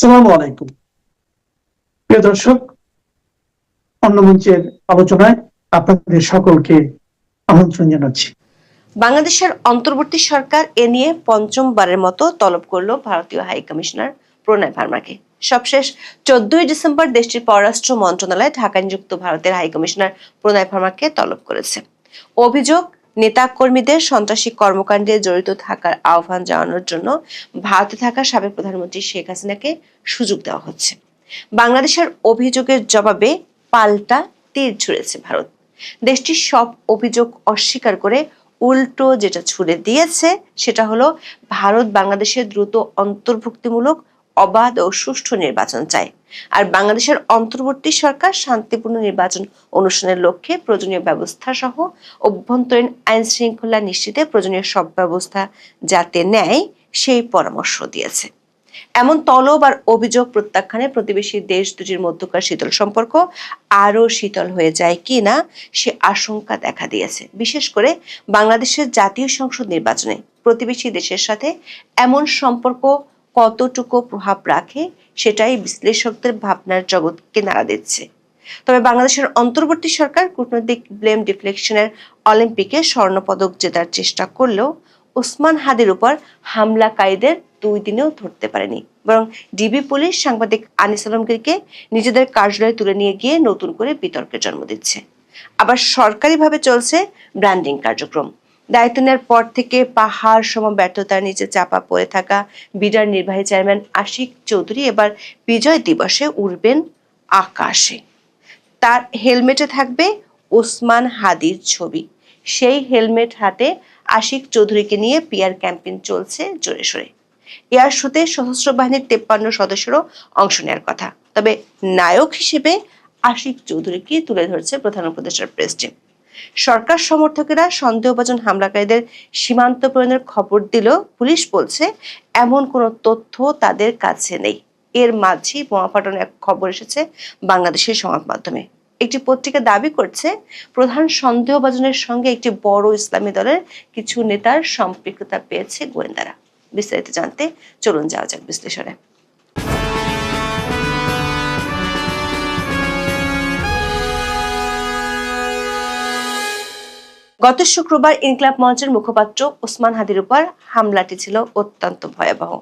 আসসালামু আলাইকুম। প্রিয় দর্শক, অন্য মঞ্চের আলোচনায় আপনাদের সকলকে আমন্ত্রণ জানাচ্ছি। বাংলাদেশের অন্তর্বর্তী সরকার এ নিয়ে পঞ্চমবারের মতো তলব করল ভারতীয় হাই কমিশনার প্রণয় ভার্মাকে। সবশেষ 14 ডিসেম্বর দেশটির পররাষ্ট্র মন্ত্রণালয় ঢাকায় নিযুক্ত ভারতের হাই কমিশনার প্রণয় ভার্মাকে তলব করেছে। অভিযোগ, নেতা কর্মীদের সন্ত্রাসী কর্মকাণ্ডে জড়িত থাকার আহ্বান জানানোর জন্য ভারতে থাকা সাবেক প্রধানমন্ত্রী শেখ হাসিনাকে সুযোগ দেওয়া হচ্ছে। বাংলাদেশের অভিযোগের জবাবে পাল্টা তীর ছুঁড়েছে ভারত। দেশটির সব অভিযোগ অস্বীকার করে উল্টো যেটা ছুড়ে দিয়েছে সেটা হলো ভারত বাংলাদেশের দ্রুত অন্তর্ভুক্তিমূলক, অবাধ ও সুষ্ঠু নির্বাচন চায়, আর বাংলাদেশের অন্তর্বর্তী সরকার শান্তিপূর্ণ নির্বাচন অনুষ্ঠানের লক্ষ্যে প্রয়োজনীয় ব্যবস্থা সহ অভ্যন্তরীণ আইন শৃঙ্খলা নিশ্চিতে প্রয়োজনীয় সব ব্যবস্থা যাতে নেয় সেই পরামর্শ দিয়েছে। এমন তলব আর অভিযোগ প্রত্যাখ্যানে প্রতিবেশী দেশ দুটির মধ্যকার শীতল সম্পর্ক আরো শীতল হয়ে যায় কিনা সে আশঙ্কা দেখা দিয়েছে। বিশেষ করে বাংলাদেশের জাতীয় সংসদ নির্বাচনে প্রতিবেশী দেশের সাথে এমন সম্পর্ক কতটুকু প্রভাব রাখে সেটাই বিশ্লেষকদের ভাবনার জগৎকে নাড়া দিচ্ছে। তবে বাংলাদেশের অন্তর্বর্তী সরকার কূটনৈতিক ব্লেম ডিফ্লেকশনের অলিম্পিকে স্বর্ণপদক জেতার চেষ্টা করলেও ওসমান হাদির উপর হামলাকারীদের 2 দিনেও ধরতে পারেনি, বরং ডিবি পুলিশ সাংবাদিক আনিস আলমগীরকে নিজেদের কার্যালয়ে তুলে নিয়ে গিয়ে নতুন করে বিতর্কের জন্ম দিচ্ছে। আবার সরকারিভাবে চলছে ব্র্যান্ডিং কার্যক্রম। দায়িত্ব নেওয়ার পর থেকে পাহাড় সম ব্যর্থতার নিচে চাপা পড়ে থাকা বিডার নির্বাহী চেয়ারম্যান আশিক চৌধুরী এবার বিজয় দিবসে উড়বেন আকাশে। তার হেলমেটে থাকবে ওসমান হাদির ছবি। সেই হেলমেট হাতে আশিক চৌধুরীকে নিয়ে পিআর ক্যাম্পেইন চলছে জোরে সোরে। এয়ার শোতে সশস্ত্র বাহিনীর 53 সদস্যরও অংশ নেওয়ার কথা। তবে নায়ক হিসেবে আশিক চৌধুরীকে তুলে ধরছে প্রধান উপদেষ্টার প্রেস টিম। সরকার সমর্থকেরা সন্দেহভাজন হামলাকারীদের সীমান্ত প্রেরণের খবর দিলেও পুলিশ বলছে এমন কোনো তথ্য তাদের কাছে নেই। এর মাঝেই বোমা ফাটানোর এক খবর এসেছে বাংলাদেশের সংবাদ মাধ্যমে। একটি পত্রিকা দাবি করছে প্রধান সন্দেহভাজনের সঙ্গে একটি বড় ইসলামী দলের কিছু নেতার সম্পৃক্ততা পেয়েছে গোয়েন্দারা। বিস্তারিত জানতে চলুন যাওয়া যাক বিশ্লেষণে। গত শুক্রবার ইনকিলাব মঞ্চের মুখপাত্র ওসমান হাদির উপর হামলাটি ছিল অত্যন্ত ভয়াবহ।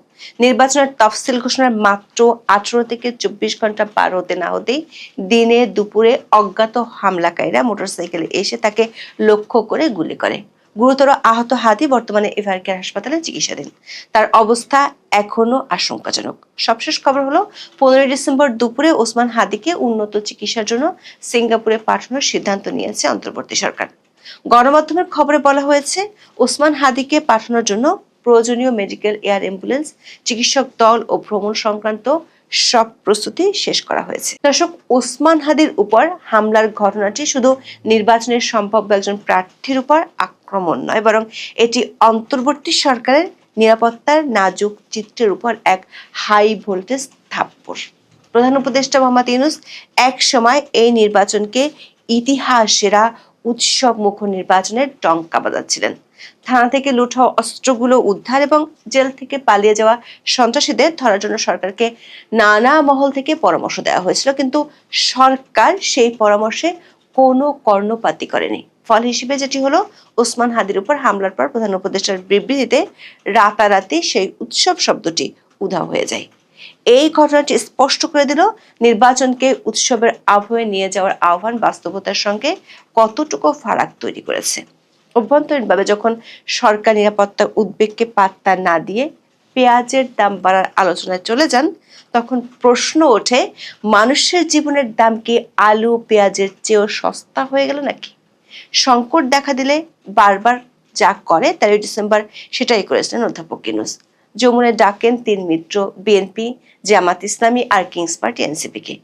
নির্বাচনের তফসিল ঘোষণার মাত্র 18 থেকে 24 ঘন্টা পার হতে না হতেই দিনে দুপুরে অজ্ঞাত হামলাকারীরা মোটরসাইকেলে এসে তাকে লক্ষ্য করে গুলি করে। গুরুতর আহত হাদি বর্তমানে এভার কেয়ার হাসপাতালে চিকিৎসাধীন। তার অবস্থা এখনো আশঙ্কাজনক। সবশেষ খবর হলো 15 ডিসেম্বর দুপুরে ওসমান হাদিকে উন্নত চিকিৎসার জন্য সিঙ্গাপুরে পাঠানোর সিদ্ধান্ত নিয়েছে অন্তর্বর্তী সরকার। গণমাধ্যমের খবরে বলা হয়েছে ওসমান হাদিকে পাঠানোর জন্য প্রয়োজনীয় মেডিকেল এয়ার অ্যাম্বুলেন্স, চিকিৎসক দল ও ভ্রমণ সংক্রান্ত সব প্রস্তুতি শেষ করা হয়েছে। দর্শক, ওসমান হাদির উপর হামলার ঘটনাটি শুধু নির্বাচনের সম্ভাব্য একজন প্রার্থীর উপর আক্রমণ নয়, বরং এটি অন্তর্বর্তী সরকারের নিরাপত্তার নাজুক চিত্রের উপর এক হাই ভোল্টেজ থাপ্পড়। প্রধান উপদেষ্টা মোহাম্মদ ইউনূস এক সময় এই নির্বাচনকে ইতিহাসেরা উৎসব মুখর নির্বাচনের টঙ্কা বাজাচ্ছিলেন। থানা থেকে লুট হওয়া অস্ত্রগুলো উদ্ধার এবং জেল থেকে পালিয়ে যাওয়া সন্ত্রাসীদের ধরার জন্য সরকারকে নানা মহল থেকে পরামর্শ দেওয়া হয়েছিল, কিন্তু সরকার সেই পরামর্শে কোনো কর্ণপাতই করেনি। ফল হিসেবে যেটি হলো, ওসমান হাদির উপর হামলার পর প্রধান উপদেষ্টার বিবৃতিতে রাতারাতি সেই উৎসব শব্দটি উধাও হয়ে যায়। এই ঘটনাটি স্পষ্ট করে দিল নির্বাচনকে উৎসবের আবহে নিয়ে যাওয়ার আহ্বান বাস্তবতার সঙ্গে কতটুকু ফারাক তৈরি করেছে। অভ্যন্তরীণভাবে যখন সরকার নিরাপত্তার উদ্বেগকে পাত্তা না দিয়ে পেঁয়াজের দাম বাড়ার আলোচনায় চলে যান, তখন প্রশ্ন ওঠে, মানুষের জীবনের দাম কি আলু পেঁয়াজের চেয়েও সস্তা হয়ে গেল নাকি? সংকট দেখা দিলে বারবার যা করে 13 ডিসেম্বর সেটাই করেছিলেন অধ্যাপক ইউনূস। যমুনায় ডাকেন 3 মিত্র বিএনপি, জামাত ইসলামী আর কিংস পার্টি এনসিপিকে।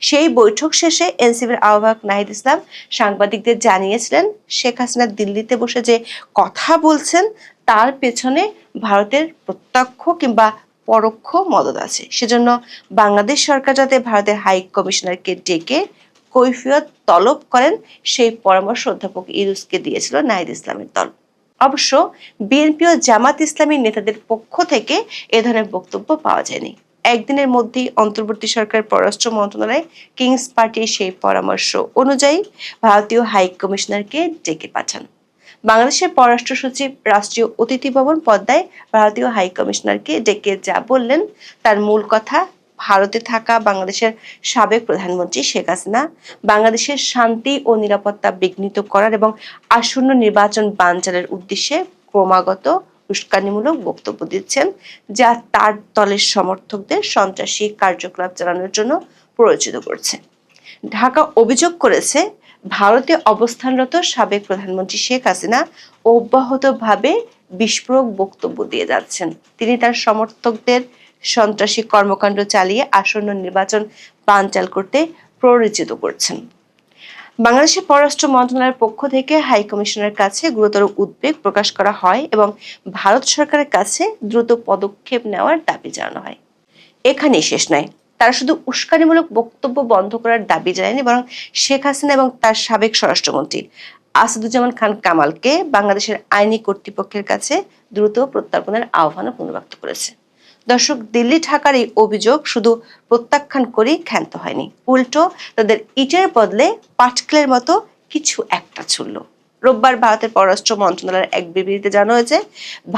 সেই বৈঠক শেষে এনসিপির আহ্বায়ক নাহিদ ইসলাম সাংবাদিকদের জানিয়েছিলেন, শেখ হাসিনা দিল্লিতে বসে যে কথা বলছেন তার পেছনে ভারতের প্রত্যক্ষ কিংবা পরোক্ষ মদদ আছে। সেজন্য বাংলাদেশ সরকার যাতে ভারতের হাই কমিশনারকে ডেকে কৈফিয়ত তলব করেন সেই পরামর্শ অধ্যাপক ইউনূসকে দিয়েছিল নাহিদ ইসলামের দল। অবশ্য বিএনপি ও জামাত ইসলামী নেতাদের পক্ষ থেকে এ ধরনের বক্তব্য পাওয়া যায়নি। একদিনের মধ্যেই অন্তর্বর্তী সরকার পররাষ্ট্র মন্ত্রণালয় কিংস পার্টির সেই পরামর্শ অনুযায়ী ভারতীয় হাই কমিশনারকে ডেকে পাঠান। বাংলাদেশের পররাষ্ট্র সচিব রাষ্ট্রীয় অতিথি ভবন পদ্মায় ভারতীয় হাই কমিশনারকে ডেকে যা বললেন তার মূল কথা, ভারতে থাকা বাংলাদেশের সাবেক প্রধানমন্ত্রী শেখ হাসিনা বাংলাদেশের শান্তি ও নিরাপত্তা বিঘ্নিত করার এবং আসন্ন নির্বাচন বানচালের উদ্দেশ্যে ক্রমাগত উস্কানিমূলক বক্তব্য দিচ্ছেন, যা তার দলের সমর্থকদের সন্ত্রাসী কার্যকলাপ চালানোর জন্য প্ররোচিত করছে। ঢাকা অভিযোগ করেছে, ভারতে অবস্থানরত সাবেক প্রধানমন্ত্রী শেখ হাসিনা অব্যাহতভাবে বিস্ফোরক বক্তব্য দিয়ে যাচ্ছেন। তিনি তার সমর্থকদের সন্ত্রাসী কর্মকাণ্ড চালিয়ে আসন্ন নির্বাচন বানচাল করতে প্ররোচিত করছেন। বাংলাদেশের পররাষ্ট্র মন্ত্রণালয়ের পক্ষ থেকে হাই কমিশনের কাছে গুরুতর উদ্বেগ প্রকাশ করা হয় এবং ভারত সরকারের কাছে দ্রুত পদক্ষেপ নেওয়ার দাবি জানানো হয়। এখানেই শেষ নয়, তারা শুধু উস্কানিমূলক বক্তব্য বন্ধ করার দাবি জানায়নি, বরং শেখ হাসিনা এবং তার সাবেক স্বরাষ্ট্রমন্ত্রী আসাদুজ্জামান খান কামালকে বাংলাদেশের আইনি কর্তৃপক্ষের কাছে দ্রুত প্রত্যর্পণের আহ্বানও পুনর্ব্যক্ত করেছে। দর্শক, দিল্লি ঢাকার এই অভিযোগ শুধু প্রত্যাখ্যান করেই ক্ষান্ত হয়নি, উল্টো তাদের ইটের বদলে পাটকেলের মতো কিছু একটা ছুড়ল। রোববার ভারতের পররাষ্ট্র মন্ত্রণালয়ের এক বিবৃতিতে জানানো হয়েছে,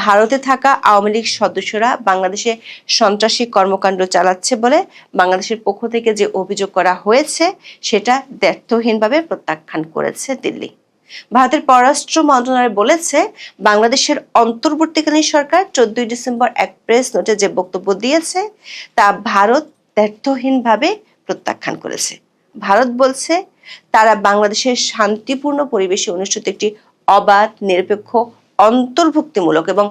ভারতে থাকা আওয়ামী লীগ সদস্যরা বাংলাদেশে সন্ত্রাসী কর্মকাণ্ড চালাচ্ছে বলে বাংলাদেশের পক্ষ থেকে যে অভিযোগ করা হয়েছে সেটা দ্ব্যর্থহীনভাবে প্রত্যাখ্যান করেছে দিল্লি। ভারতের পররাষ্ট্র মন্ত্রণালয় বলেছে, বাংলাদেশের অন্তর্বর্তীকালীন সরকার 14 ডিসেম্বর এক প্রেস নোটে যে বক্তব্য দিয়েছে তা ভারত দ্ব্যর্থহীনভাবে প্রত্যাখ্যান করেছে। ভারত বলছে, তারা বাংলাদেশের শান্তিপূর্ণ পরিবেশে অনুষ্ঠিত একটি অবাধ, নিরপেক্ষ, অন্তর্ভুক্তিমূলক এবং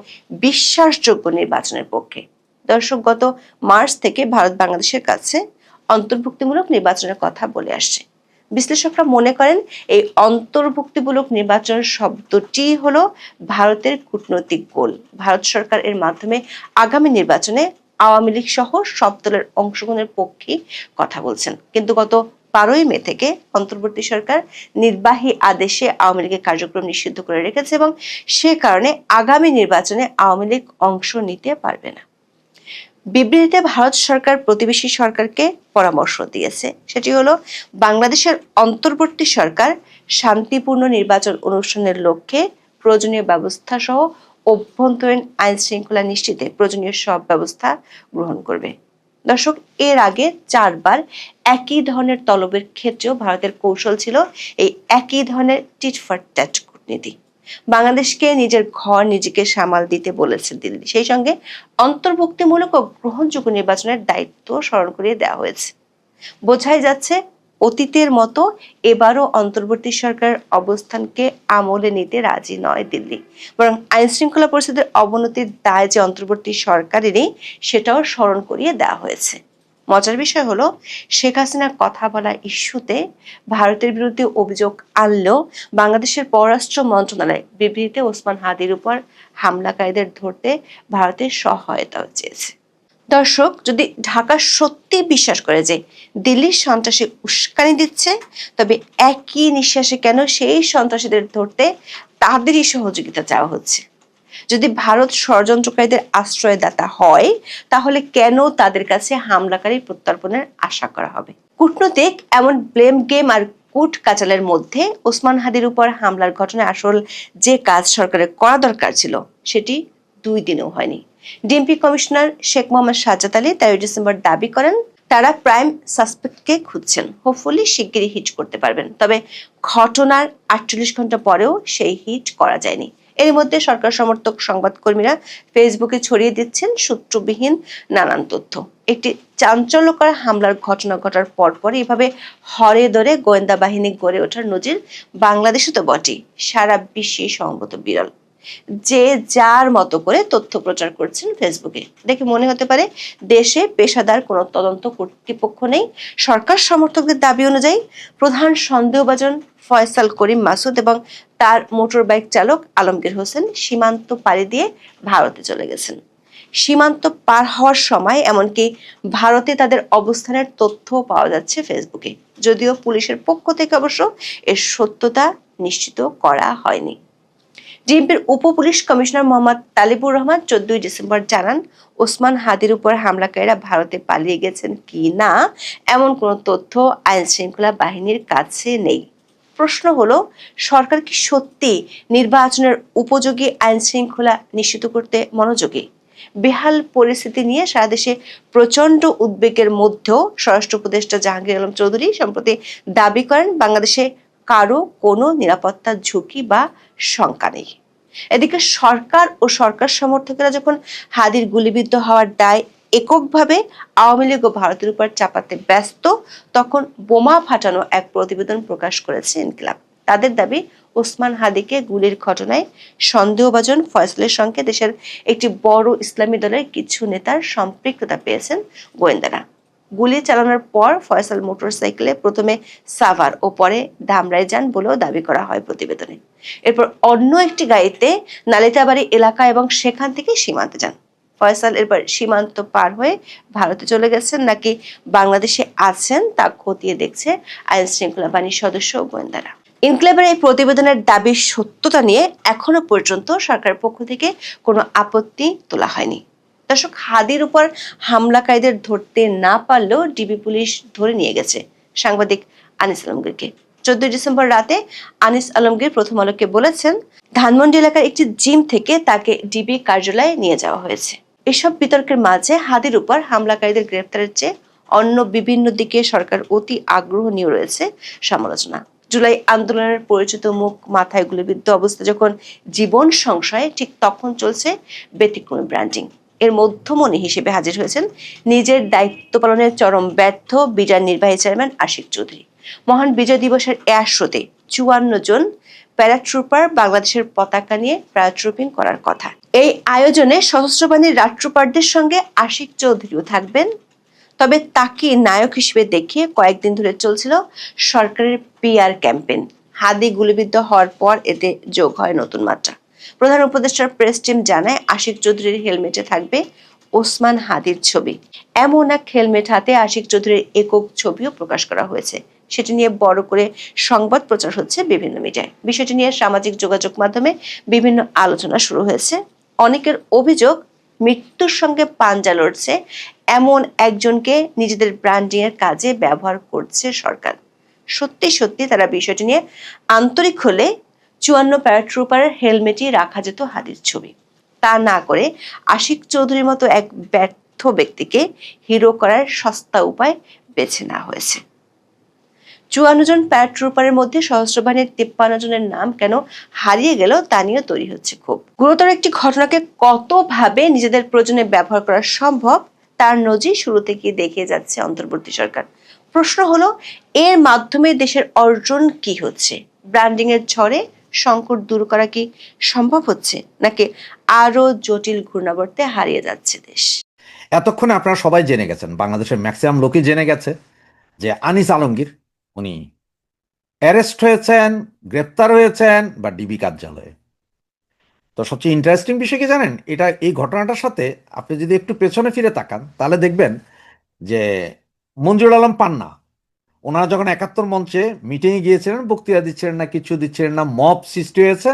বিশ্বাসযোগ্য নির্বাচনের পক্ষে। দর্শক, গত মার্চ থেকে ভারত বাংলাদেশের কাছে অন্তর্ভুক্তিমূলক নির্বাচনের কথা বলে আসছে। বিশ্লেষকরা মনে করেন, এই অন্তর্ভুক্তিমূলক নির্বাচন শব্দটি হলো ভারতের কূটনৈতিক গোল। ভারত সরকার এর মাধ্যমে আগামী নির্বাচনে আওয়ামী লীগ সহ সব দলের অংশগ্রহণের পক্ষে কথা বলছেন। কিন্তু গত 12ই মে থেকে অন্তর্বর্তী সরকার নির্বাহী আদেশে আওয়ামী লীগের কার্যক্রম নিষিদ্ধ করে রেখেছে এবং সে কারণে আগামী নির্বাচনে আওয়ামী লীগ অংশ নিতে পারবে না। বিবৃতিতে ভারত সরকার প্রতিবেশী সরকারকে পরামর্শ দিয়েছে, সেটি হলো বাংলাদেশের অন্তর্বর্তী সরকার শান্তিপূর্ণ নির্বাচন অনুষ্ঠানের লক্ষ্যে প্রয়োজনীয় ব্যবস্থা সহ অভ্যন্তরীণ আইন শৃঙ্খলা নিশ্চিতে প্রয়োজনীয় সব ব্যবস্থা গ্রহণ করবে। দর্শক, এর আগে 4 বার একই ধরনের তলবের ক্ষেত্রেও ভারতের কৌশল ছিল এই একই ধরনের টিট ফর ট্যাট কূটনীতি। বাংলাদেশকে নিজের ঘর নিজেকে সামাল দিতে বলেছে দিল্লি। সেই সঙ্গে অন্তর্ভুক্তিমূলক ও গ্রহণযোগ্য নির্বাচনের দায়িত্ব স্মরণ করিয়ে দেওয়া হয়েছে। বোঝাই যাচ্ছে, অতীতের মতো এবারও অন্তর্বর্তী সরকার অবস্থানকে আমলে নিতে রাজি নয় দিল্লি, বরং আইন শৃঙ্খলা পরিস্থিতির অবনতির দায় যে অন্তর্বর্তী সরকারেরই, সেটাও স্মরণ করিয়ে দেওয়া হয়েছে। মজার বিষয় হলো, শেখ হাসিনার কথা বলা ইস্যুতে ভারতের বিরুদ্ধে অভিযোগ আনলেও বাংলাদেশের পররাষ্ট্র মন্ত্রণালয় বিবৃতিতে ওসমান হাদির উপর হামলাকারীদের ধরতে ভারতের সহায়তা চেয়েছে। দর্শক, যদি ঢাকা সত্যি বিশ্বাস করে যে দিল্লির সন্ত্রাসী উস্কানি দিচ্ছে, তবে একই নিঃশ্বাসে কেন সেই সন্ত্রাসীদের ধরতে তাদেরই সহযোগিতা চাওয়া হচ্ছে? যদি ভারত ষড়যন্ত্রকারীদের আশ্রয়দাতা হয়, তাহলে কেন তাদের কাছে হামলাকারী প্রত্যর্পণের আশা করা হবে? কূটনৈতিক এমন ব্লেম গেম আর কূট কাচালের মধ্যে ওসমান হাদির উপর হামলার ঘটনায় আসল যে কাজ সরকারের করা দরকার ছিল, সেটি 2 দিনেও হয়নি। DMP commissioner Sheikh Mohammad Sajjad Ali 13 December দাবি করেন, তারা প্রাইম সাসপেক্টকে খুঁজছেন, হোপফুলি শিগগিরই হিট করতে পারবেন। তবে ঘটনার 48 ঘন্টা পরেও সেই হিট করা যায়নি। এর মধ্যে সরকার সমর্থক সংবাদকর্মীরা ফেসবুকে ছড়িয়ে দিচ্ছেন সূত্রবিহীন নানান তথ্য। একটি চাঞ্চল্যকর হামলার ঘটনা ঘটার পরপর এভাবে হরে ধরে গোয়েন্দা বাহিনী গড়ে ওঠার নজির বাংলাদেশে তো বটেই, সারা বিশ্বে সম্ভবত বিরল। যে যার মতো করে তথ্য প্রচার করছেন ফেসবুকে, দেখে মনে হতে পারে দেশে পেশাদার কোনো তদন্ত কর্তৃপক্ষ নেই। সরকার সমর্থকদের দাবি অনুযায়ী প্রধান সন্দেহভাজন ফয়সাল করিম মাসুদ এবং তার মোটর বাইক চালক আলমগীর হোসেন সীমান্ত পাড়ি দিয়ে ভারতে চলে গেছেন। সীমান্ত পার হওয়ার সময় এমনকি ভারতে তাদের অবস্থানের তথ্য পাওয়া যাচ্ছে ফেসবুকে, যদিও পুলিশের পক্ষ থেকে অবশ্য এর সত্যতা নিশ্চিত করা হয়নি। ডিএমপির উপ police commissioner Mohammad Talibur Rahman 14 December জানান, ওসমান হাদির উপর হামলাকারীরা ভারতে পালিয়ে গেছেন কি না এমন কোনো তথ্য আইন শৃঙ্খলা বাহিনীর কাছে নেই। প্রশ্ন হলো, সরকার কি সত্যি নির্বাচনের উপযোগী আইন শৃঙ্খলা নিশ্চিত করতে মনোযোগী? বেহাল পরিস্থিতি নিয়ে সারা দেশে প্রচন্ড উদ্বেগের মধ্যেও স্বরাষ্ট্র উপদেষ্টা জাহাঙ্গীর আলম চৌধুরী সম্প্রতি দাবি করেন, বাংলাদেশে কারো কোনো নিরাপত্তা ঝুঁকি বা শঙ্কা নেই। এদিকে সরকার ও সরকার সমর্থকেরা যখন হাদির গুলিবিদ্ধ হওয়ার দায় এককভাবে আওয়ামী লীগ ও ভারতের উপর চাপাতে ব্যস্ত, তখন বোমা ফাটানো এক প্রতিবেদন প্রকাশ করেছে ইনকিলাব। তাদের দাবি, ওসমান হাদিকে গুলির ঘটনায় সন্দেহভাজন ফয়সলের সঙ্গে দেশের একটি বড় ইসলামী দলের কিছু নেতার সম্পৃক্ততা পেয়েছেন গোয়েন্দারা। গুলি চালানোর পর ফয়সাল মোটরসাইকেলে প্রথমে সাভার ও পরে ধামরাই যান বলেও দাবি করা হয় প্রতিবেদনে। এরপর অন্য একটি গাড়িতে নালিতাবাড়ি এলাকা এবং সেখান থেকে সীমান্তে যান। ফয়সাল এরপর সীমান্ত পার হয়ে ভারতে চলে গেছেন নাকি বাংলাদেশে আছেন তা খতিয়ে দেখছে আইন শৃঙ্খলা বাহিনীর সদস্য ও গোয়েন্দারা। ইনক্লেভের এই প্রতিবেদনের দাবির সত্যতা নিয়ে এখনো পর্যন্ত সরকারের পক্ষ থেকে কোনো আপত্তি তোলা হয়নি। দর্শক, হাদির উপর হামলাকারীদের ধরতে না পারলেও ডিবি পুলিশ ধরে নিয়ে গেছে সাংবাদিক আনিস আলমগীরকে। 14 ডিসেম্বর রাতে আনিস আলমগীর প্রথম আলোকে বলেছেন, ধানমন্ডি এলাকার একটি জিম থেকে তাকে ডিবি কার্যালয়ে নিয়ে যাওয়া হয়েছে। এসব বিতর্কের মাঝে হাদির উপর হামলাকারীদের গ্রেপ্তারের চেয়ে অন্য বিভিন্ন দিকে সরকার অতি আগ্রহ নিয়ে রয়েছে সমালোচনা। জুলাই আন্দোলনের পরিচিত মুখ মাথায় গুলিবিদ্ধ অবস্থা যখন জীবন সংশয়ে, ঠিক তখন চলছে ব্যতিক্রমী ব্র্যান্ডিং। এর মধ্যমণি হিসেবে হাজির হয়েছেন নিজের দায়িত্ব পালনের চরম ব্যর্থ বিডার নির্বাহী চেয়ারম্যান আশিক চৌধুরী। মহান বিজয় দিবসের এয়ার শোতে 54 জন প্যারাট্রুপার বাংলাদেশের পতাকা নিয়ে প্যারাট্রুপিং করার কথা। এই আয়োজনে সশস্ত্র বাহিনীর রাট্রুপারদের সঙ্গে আশিক চৌধুরীও থাকবেন। তবে তাকে নায়ক হিসেবে দেখিয়ে কয়েকদিন ধরে চলছিল সরকারের পিআর ক্যাম্পেইন। হাদি গুলিবিদ্ধ হওয়ার পর এতে যোগ হয় নতুন মাত্রা। প্রধান উপদেষ্টার প্রেস টিম জানায়, আশিক চৌধুরীর হেলমেটে থাকবে ওসমান হাদির ছবি। এমন এক হেলমেট হাতে আশিক চৌধুরীর একক ছবিও প্রকাশ করা হয়েছে। সেটি নিয়ে বড় করে সংবাদ প্রচার হচ্ছে বিভিন্ন মিডিয়ায়। বিষয়টি নিয়ে সামাজিক যোগাযোগ মাধ্যমে বিভিন্ন আলোচনা শুরু হয়েছে। অনেকের অভিযোগ, মৃত্যুর সঙ্গে পাঞ্জা লড়ছে এমন একজনকে নিজেদের ব্র্যান্ডিং এর কাজে ব্যবহার করছে সরকার। সত্যি সত্যি তারা বিষয়টি নিয়ে আন্তরিক হলে 54 প্যারাট্রুপারের হেলমেটই রাখা যেত হাদির ছবি। তা না করে আশিক চৌধুরীর মতো এক ব্যর্থ ব্যক্তিকে হিরো করার সস্তা উপায় বেছে নেওয়া হয়েছে। 54 জন প্যারাট্রুপারের মধ্যে সশস্ত্র বাহিনীর 53 জনের নাম কেন হারিয়ে গেল তা নিয়ে তৈরি হচ্ছে ক্ষোভ। গুরুতর একটি ঘটনাকে কতভাবে নিজেদের প্রয়োজনে ব্যবহার করা সম্ভব তার নজির শুরু থেকে দেখিয়ে যাচ্ছে অন্তর্বর্তী সরকার। প্রশ্ন হলো, এর মাধ্যমে দেশের অর্জন কি হচ্ছে? ব্র্যান্ডিং এর ঝড়ে সংকট দূর করা কি সম্ভব হচ্ছে, নাকি আরো জটিল ঘূর্ণাবর্তে হারিয়ে যাচ্ছে দেশ? এতক্ষণে আপনারা সবাই জেনে গেছেন, বাংলাদেশের ম্যাক্সিমাম লোকই জেনে গেছে যে আনিস আলমগীর উনি অ্যারেস্ট হয়েছেন, গ্রেপ্তার হয়েছেন বা ডিবি কার্যালয়ে। তো সবচেয়ে ইন্টারেস্টিং বিষয় কি জানেন, এই ঘটনাটার সাথে আপনি যদি একটু পেছনে ফিরে তাকান তাহলে দেখবেন যে মঞ্জুর আলম পান্না ওনারা যখন 71 মঞ্চে মিটিংয়ে গিয়েছিলেন, বক্তৃতা দিচ্ছিলেন না, কিছু দিচ্ছিলেন না, মব সৃষ্টি হয়েছে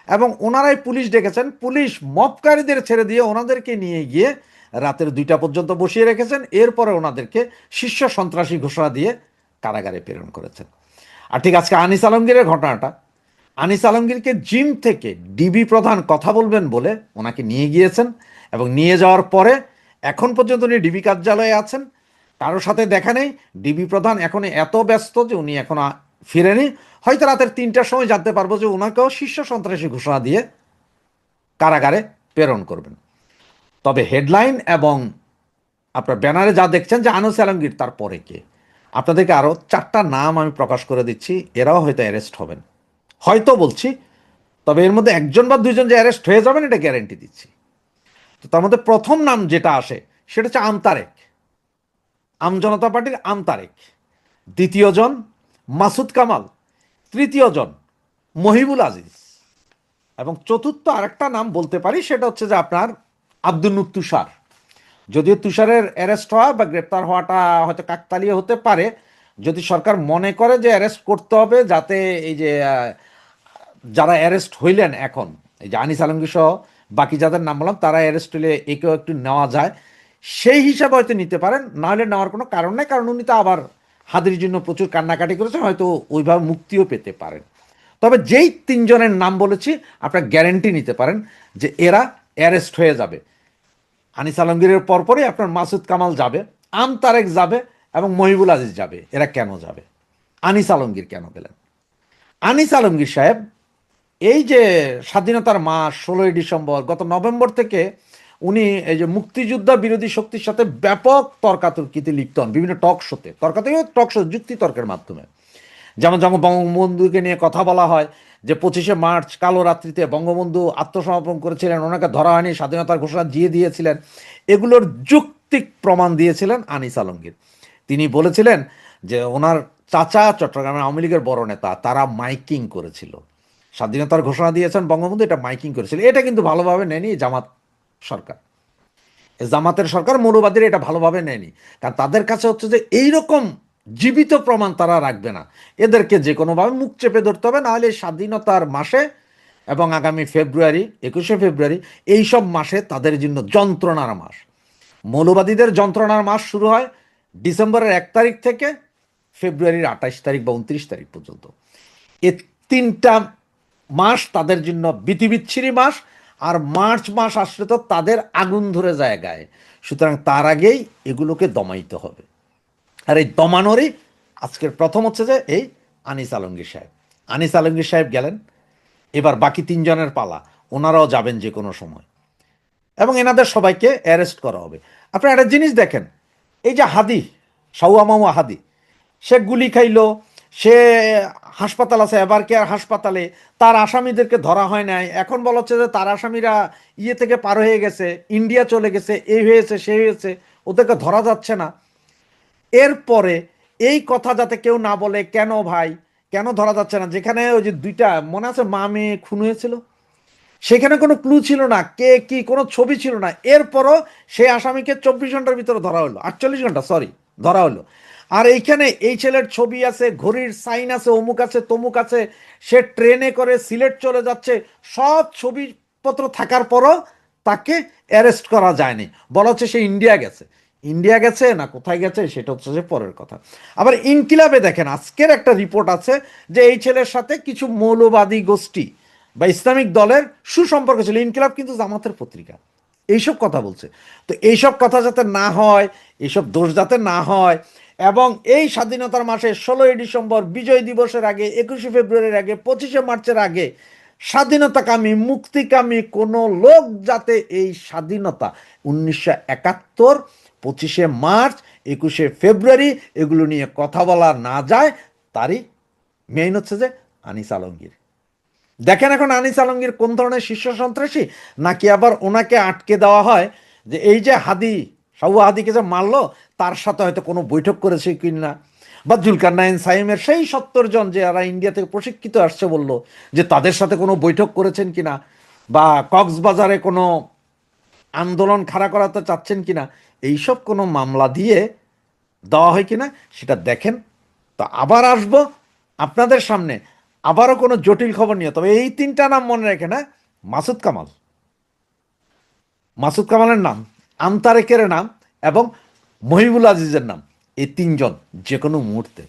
এবং ওনারাই পুলিশ ডেকেছেন। পুলিশ মবকারীদের ছেড়ে দিয়ে ওনাদেরকে নিয়ে গিয়ে রাতের 2টা পর্যন্ত বসিয়ে রেখেছেন। এরপরে ওনাদেরকে শীর্ষ সন্ত্রাসী ঘোষণা দিয়ে কারাগারে প্রেরণ করেছেন। আর ঠিক আজকে আনিস আলমগীরের ঘটনাটা, আনিস আলমগীরকে জিম থেকে ডিবি প্রধান কথা বলবেন বলে ওনাকে নিয়ে গিয়েছেন এবং নিয়ে যাওয়ার পরে এখন পর্যন্ত উনি ডিবি কার্যালয়ে আছেন, কারোর সাথে দেখা নেই। ডিবি প্রধান এখন এত ব্যস্ত যে উনি এখন ফিরেনি। হয়তো রাতের 3টার সময় জানতে পারবো যে ওনাকেও শীর্ষ সন্ত্রাসী ঘোষণা দিয়ে কারাগারে প্রেরণ করবেন। তবে হেডলাইন এবং আপনার ব্যানারে যা দেখছেন যে আনিস আলমগীর, তারপরে কে? আপনাদেরকে আরও 4টা নাম আমি প্রকাশ করে দিচ্ছি, এরাও হয়তো অ্যারেস্ট হবেন, হয়তো বলছি। তবে এর মধ্যে 1জন বা 2জন যে অ্যারেস্ট হয়ে যাবেন এটা গ্যারেন্টি দিচ্ছি। তো তার মধ্যে প্রথম নাম যেটা আসে সেটা হচ্ছে আমতারেক, আমজনতা পার্টির আমতারেক। দ্বিতীয় জন মাসুদ কামাল, তৃতীয় জন মহিবুল আজিজ এবং চতুর্থ আরেকটা নাম বলতে পারি, সেটা হচ্ছে যে আপনার আব্দুল নূর তুষার। যদিও তুষারের অ্যারেস্ট হওয়া বা গ্রেপ্তার হওয়াটা হয়তো কাকতালীয় হতে পারে, যদি সরকার মনে করে যে অ্যারেস্ট করতে হবে যাতে এই যে যারা অ্যারেস্ট হইলেন এখন এই যে আনিস আলমগীর সহ বাকি যাদের নাম বললাম তারা অ্যারেস্ট হলে একেও একটু নেওয়া যায় সেই হিসাবে হয়তো নিতে পারেন, নাহলে নেওয়ার কোনো কারণ নেই, কারণ উনি তো আবার হাদির জন্য প্রচুর কান্নাকাটি করেছেন, হয়তো ওইভাবে মুক্তিও পেতে পারেন। তবে যেই তিনজনের নাম বলেছি আপনার গ্যারেন্টি নিতে পারেন যে এরা অ্যারেস্ট হয়ে যাবে। আনিস আলমগীরের পরপরই আপনার মাসুদ কামাল যাবে, তারেক যাবে এবং মহিবুল আজিজ যাবে। এরা কেন যাবে? আনিস আলমগীর কেন গেলেন? আনিস আলমগীর সাহেব এই যে স্বাধীনতার মাস 16ই ডিসেম্বর গত নভেম্বর থেকে উনি এই যে মুক্তিযোদ্ধা বিরোধী শক্তির সাথে ব্যাপক তর্কাতর্কিতে লিপ্ত হন বিভিন্ন টক শোতে, টক শো যুক্তি তর্কের মাধ্যমে। যেমন যেমন বঙ্গবন্ধুকে নিয়ে কথা বলা হয় যে 25শে মার্চ কালো রাত্রিতে বঙ্গবন্ধু আত্মসমর্পণ করেছিলেন, ওনাকে ধরা হয়নি, স্বাধীনতার ঘোষণা দিয়ে দিয়েছিলেন, এগুলোর যৌক্তিক প্রমাণ দিয়েছিলেন আনিস আলমগীর। তিনি বলেছিলেন যে ওনার চাচা চট্টগ্রামের আওয়ামী লীগের বড় নেতা, তারা মাইকিং করেছিল, স্বাধীনতার ঘোষণা দিয়েছেন বঙ্গবন্ধু, এটা মাইকিং করেছিল। এটা কিন্তু ভালোভাবে নেয়নি জামাত সরকার, জামাতের সরকার, মৌলবাদীরা এটা ভালোভাবে নেয়নি, কারণ তাদের কাছে হচ্ছে যে এইরকম জীবিত প্রমাণ তারা রাখবে না, এদেরকে যে কোনোভাবে মুখ চেপে ধরতে হবে, নাহলে স্বাধীনতার মাসে এবং আগামী ফেব্রুয়ারি 21শে ফেব্রুয়ারি এইসব মাসে তাদের জন্য যন্ত্রণার মাস। মৌলবাদীদের যন্ত্রণার মাস শুরু হয় ডিসেম্বরের 1 তারিখ থেকে ফেব্রুয়ারির 28 তারিখ বা 29 তারিখ পর্যন্ত। এ 3টা মাস তাদের জন্য বিধিবিচ্ছিরি মাস, আর মার্চ মাস আসলে তো তাদের আগুন ধরে যায় গায়ে। সুতরাং তার আগেই এগুলোকে দমাইতে হবে, আর এই দমানোরই আজকের প্রথম হচ্ছে যে এই আনিস আলমগীর সাহেব। আনিস আলমগীর সাহেব গেলেন, এবার বাকি 3জনের পালা, ওনারাও যাবেন যে কোনো সময় এবং এনাদের সবাইকে অ্যারেস্ট করা হবে। আপনারা একটা জিনিস দেখেন, এই যে হাদি, সাউয়া মামা হাদি, সে গুলি খাইলো, সে হাসপাতাল আছে এবার কেয়ার হাসপাতালে, তার আসামিদেরকে ধরা হয় নাই, এখন বলা হচ্ছে যে তার আসামিরা ইয়ে থেকে পার হয়ে গেছে, ইন্ডিয়া চলে গেছে, এই হয়েছে সেই হয়েছে, ওদেরকে ধরা যাচ্ছে না। এরপরে এই কথা যাতে কেউ না বলে, কেন ভাই কেন ধরা যাচ্ছে না, যেখানে ওই যে 2টা মনে আছে মা মেয়ে খুন হয়েছিল, সেখানে কোনো ক্লু ছিল না, কে কি, কোনো ছবি ছিল না, এরপরও সেই আসামিকে 24 ঘন্টার ভিতরে ধরা হলো, 48 ঘন্টা সরি ধরা হলো। আর এইখানে এই ছেলের ছবি আছে, ঘড়ির সাইন আছে, অমুক আছে তমুক আছে, সে ট্রেনে করে সিলেট চলে যাচ্ছে, সব ছবিপত্র থাকার পরও তাকে অ্যারেস্ট করা যায়নি, বলা হচ্ছে সে ইন্ডিয়া গেছে। ইন্ডিয়া গেছে না কোথায় গেছে সেটা হচ্ছে যে পরের কথা। আবার ইনকিলাবে দেখেন আজকের একটা রিপোর্ট আছে যে এই ছেলের সাথে কিছু মৌলবাদী গোষ্ঠী বা ইসলামিক দলের সুসম্পর্ক ছিল। ইনকিলাব কিন্তু জামাতের পত্রিকা, এইসব কথা বলছে। তো এইসব কথা যাতে না হয়, এইসব দোষ যাতে না হয়, এবং এই স্বাধীনতার মাসে 16ই ডিসেম্বর বিজয় দিবসের আগে, 21শে ফেব্রুয়ারির আগে, 25শে মার্চের আগে স্বাধীনতাকামী মুক্তিকামী কোনো লোক যাতে এই স্বাধীনতা 1971, 25শে মার্চ, 21শে ফেব্রুয়ারি এগুলো নিয়ে কথা বলা না যায়, তারই মেইন হচ্ছে যে আনিস আলমগীর। দেখেন এখন আনিস আলমগীর কোন ধরনের শীর্ষ সন্ত্রাসী, নাকি আবার ওনাকে আটকে দেওয়া হয় যে এই যে হাদি, সাউয়া হাদিকে যে মারলো তার সাথে হয়তো কোনো বৈঠক করেছে কিনা, বা জুলকারনাইন সাইমের সেই 70 জন যে যারা ইন্ডিয়া থেকে প্রশিক্ষিত আসছে বললো যে তাদের সাথে কোনো বৈঠক করেছেন কিনা, বা কক্সবাজারে কোনো আন্দোলন খাড়া করাতে চাচ্ছেন কিনা, এইসব কোনো মামলা দিয়ে দেওয়া হয় কিনা সেটা দেখেন। তো আবার আসবো আপনাদের সামনে আবারও কোনো জটিল খবর নিয়ে। তবে এই 3টা নাম মনে রাখেন, হ্যাঁ, মাসুদ কামাল, মাসুদ কামালের নাম, তারেকের নাম এবং মহিবুল আজিজের নাম, এই 3জন যে কোনো মুহূর্তে